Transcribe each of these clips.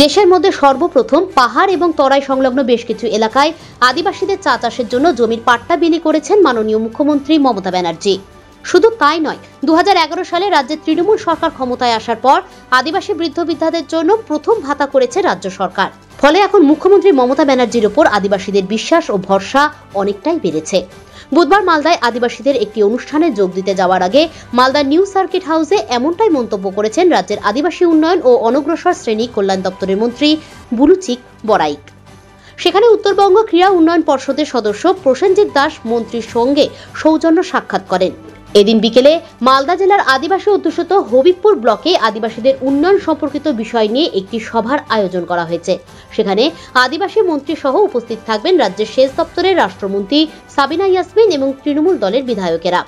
দেশের মধ্যে সর্বপ্রথম পাহাড় এবং তরাই সংলগ্ন বেশ কিছু এলাকায় আদিবাসীদের চা চাষের জন্য জমির পাট্টা বিলি করেছেন মাননীয় মুখ্যমন্ত্রী মমতা ব্যানার্জি। শুধু তাই নয়, 2011 সালে রাজ্যের তৃণমূল সরকার ক্ষমতায় আসার পর আদিবাসী বৃদ্ধ বৃদ্ধাদের জন্য প্রথম ভাতা করেছে রাজ্য সরকার। ফলে এখন মুখ্যমন্ত্রী মমতা ব্যানার্জির ওপর আদিবাসীদের বিশ্বাস ও ভরসা অনেকটাই বেড়েছে। বুধবার মালদায় আদিবাসীদের একটি অনুষ্ঠানে যোগ দিতে যাওয়ার আগে মালদা নিউ সার্কিট হাউসে এমনটাই মন্তব্য করেছেন রাজ্যের আদিবাসী উন্নয়ন ও অনগ্রসর শ্রেণী কল্যাণ দপ্তরের মন্ত্রী বুলুচিক বড়াইক। সেখানে উত্তরবঙ্গ ক্রীড়া উন্নয়ন পর্ষদের সদস্য প্রসেনজিৎ দাস মন্ত্রীর সঙ্গে সৌজন্য সাক্ষাৎ করেন। এদিন বিকেলে মালদা জেলার আদিবাসী অধ্যুষিত হবিবপুর ব্লকে আদিবাসীদের উন্নয়ন সম্পর্কিত বিষয় নিয়ে একটি সভার আয়োজন করা হয়েছে। সেখানে আদিবাসী মন্ত্রী সহ উপস্থিত থাকবেন রাজ্যের সেচ দপ্তরের রাষ্ট্রমন্ত্রী সাবিনা ইয়াসমিন এবং তৃণমূল দলের বিধায়কেরা।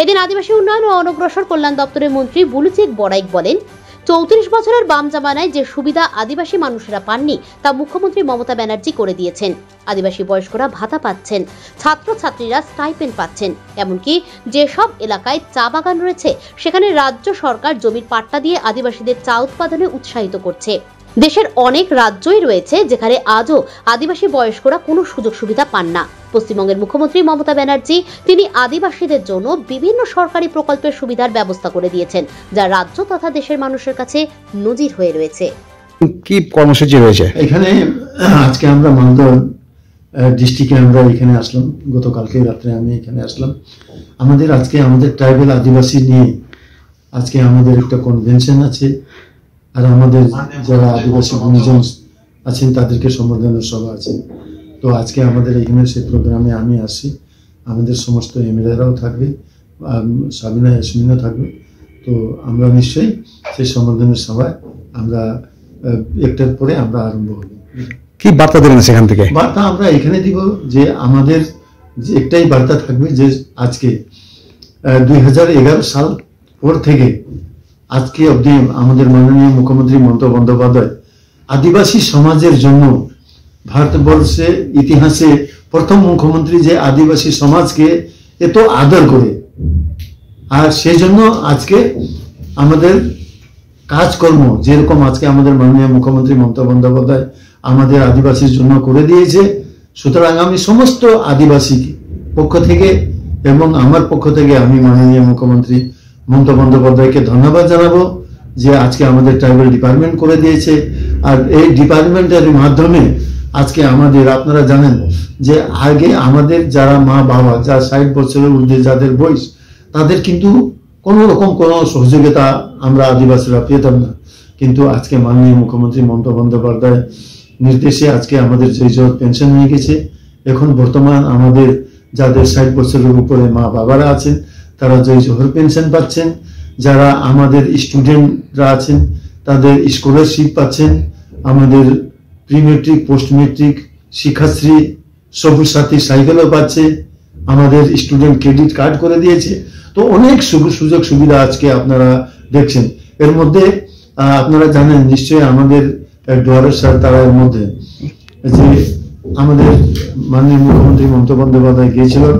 এদিন আদিবাসী উন্নয়ন ও অনগ্রসর কল্যাণ দপ্তরের মন্ত্রী বুলুচিক বড়াইক বলেন, 34 বছরের বাম জামানায় যে সুবিধা আদিবাসী মানুষেরা পাননি তা মুখ্যমন্ত্রী মমতা ব্যানার্জি করে দিয়েছেন। আদিবাসী বয়স্করা ভাতা পাচ্ছেন, ছাত্রছাত্রীরা স্টাইপেন্ড পাচ্ছেন, এমনকি যেসব এলাকায় চা বাগান রয়েছে সেখানে রাজ্য সরকার জমির পাট্টা দিয়ে আদিবাসীদের চা উৎপাদনে উৎসাহিত করছে। দেশের অনেক রাজ্যই রয়েছে যেখানে আজও আদিবাসী বয়স্করা কোনো সুযোগ সুবিধা পান না। পশ্চিমবঙ্গের মুখ্যমন্ত্রী মমতা ব্যানার্জি তিনি আদিবাসীদের জন্য বিভিন্ন সরকারি প্রকল্পের সুবিধার ব্যবস্থা করে দিয়েছেন, যা রাজ্য তথা দেশের মানুষের কাছে নজির হয়ে রয়েছে। কি কর্মসূচি রয়েছে এখানে? আজকে আমরা মালদা ডিস্ট্রিক্টে আমরা এখানে আসলাম, গতকালকে রাত্রে আমি এখানে আসলাম। আমাদের ট্রাইবাল আদিবাসী নিয়ে আজকে আমাদের একটা কনভেনশন আছে, আর আমাদের যারা আদিবাসী গুণীজন আছেন তাদেরকে সম্বর্ধনা সভা আছে। তো আজকে আমাদের এখানে সেই প্রোগ্রামে আমি আসি, আমাদের সমস্ত এমএলএরাও থাকবে, সাবিনা ইয়াসমিনও থাকবে। তো আমরা নিশ্চয়ই সেই সম্বর্ধনা সভায় আমরা একটার পরে আমরা আরম্ভ হব। কি বার্তা দেবেন সেখান থেকে? বার্তা আমরা এখানে দিব যে আমাদের যে একটাই বার্তা থাকবে যে আজকে 2011 সাল পর থেকে আজকে অবধি আমাদের মাননীয় মুখ্যমন্ত্রী মমতা বন্দ্যোপাধ্যায় আদিবাসী সমাজের জন্য ভারতবর্ষে ইতিহাসে প্রথম মুখ্যমন্ত্রী যে আদিবাসী সমাজকে এত আদর করে, আর সেই জন্য আজকে আমাদের কাজকর্ম যেরকম আজকে আমাদের মাননীয় মুখ্যমন্ত্রী মমতা বন্দ্যোপাধ্যায় আমাদের আদিবাসীর জন্য করে দিয়েছে, সুতরাং আমি সমস্ত আদিবাসী পক্ষ থেকে এবং আমার পক্ষ থেকে আমি মাননীয় মুখ্যমন্ত্রী মমতা বন্দ্যোপাধ্যায়কে ধন্যবাদ জানাবো যে আজকে আমাদের ট্রাইবাল ডিপার্টমেন্ট করে দিয়েছে। আর এই ডিপার্টমেন্টের মাধ্যমে আজকে আমাদের, আপনারা জানেন যে আগে আমাদের যারা মা বাবা যারা 60 বছরের ঊর্ধ্বে যাদের বয়স, তাদের কিন্তু কোনো রকম কোনো সহযোগিতা আমরা আদিবাসীরা পেতাম না। কিন্তু আজকে মাননীয় মুখ্যমন্ত্রী মমতা বন্দ্যোপাধ্যায় নির্দেশে আজকে আমাদের যে পেনশন হয়ে গেছে। এখন বর্তমান আমাদের যাদের 60 বছরের উপরে মা বাবারা আছেন তারা যে জোহর পেনশন পাচ্ছেন, যারা আমাদের স্টুডেন্টরা আছেন তাদের স্কলারশিপ পাচ্ছেন, আমাদের pre metric post metric Shikshashree সবুজ সাথী সাইকেলও পাচ্ছে, আমাদের স্টুডেন্ট ক্রেডিট কার্ড করে দিয়েছে। তো অনেক সুযোগ সুবিধা আজকে আপনারা দেখছেন। এর মধ্যে আপনারা জানেন নিশ্চয়ই আমাদের ডোয়ারের সার তারার মধ্যে যে আমাদের মাননীয় মুখ্যমন্ত্রী মমতা বন্দ্যোপাধ্যায় গিয়েছিলেন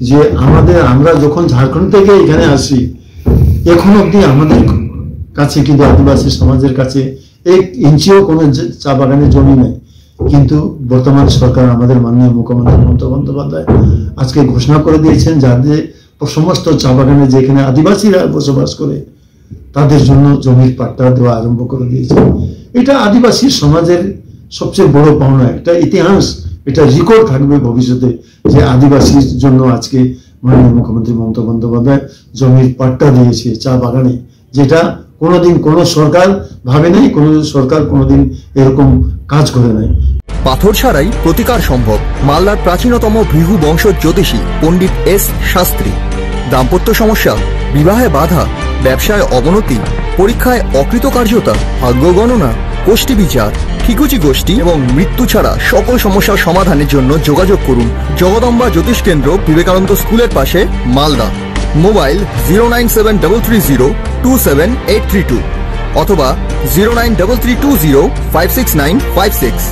যে আমরা যখন ঝাড়খণ্ড থেকে এখানে আসি এখন অব্দি আমাদের কাছে কিন্তু আদিবাসী সমাজের কাছে 1 ইঞ্চিও কোনো চা বাগানের জমি নেই। কিন্তু বর্তমান সরকার আমাদের মাননীয় মুখ্যমন্ত্রী মমতা বন্দ্যোপাধ্যায় আজকে ঘোষণা করে দিয়েছেন যাদের সমস্ত চা বাগানে যেখানে আদিবাসীরা বসবাস করে তাদের জন্য জমির পাট্টা দেওয়া আরম্ভ করে দিয়েছে। এটা আদিবাসী সমাজের সবচেয়ে বড় পাওনা, একটা ইতিহাস, এটা রেকর্ড থাকবে ভবিষ্যতে যে আদিবাসীর জন্য আজকে মাননীয় মুখ্যমন্ত্রী মমতা বন্দ্যোপাধ্যায় জমির পাট্টা দিয়েছে চা বাগানে, যেটা কোনোদিন কোনো সরকার ভাবে নাই, কোনো সরকার কোনোদিন এরকম কাজ করে নাই। পাথর ছাড়াই প্রতিকার সম্ভব। মালদার প্রাচীনতম ভৃগু বংশ জ্যোতিষী পণ্ডিত এস শাস্ত্রী। দাম্পত্য সমস্যা, বিবাহে বাধা, ব্যবসায় অবনতি, পরীক্ষায় অকৃতকার্যতা, ভাগ্য গণনা, গোষ্ঠী বিচার, ঠিকুচি গোষ্ঠী এবং মৃত্যু ছাড়া সকল সমস্যার সমাধানের জন্য যোগাযোগ করুন জগদম্বা জ্যোতিষ কেন্দ্র, বিবেকানন্দ স্কুলের পাশে, মালদা। মোবাইল 09733027832 অথবা 09332056956।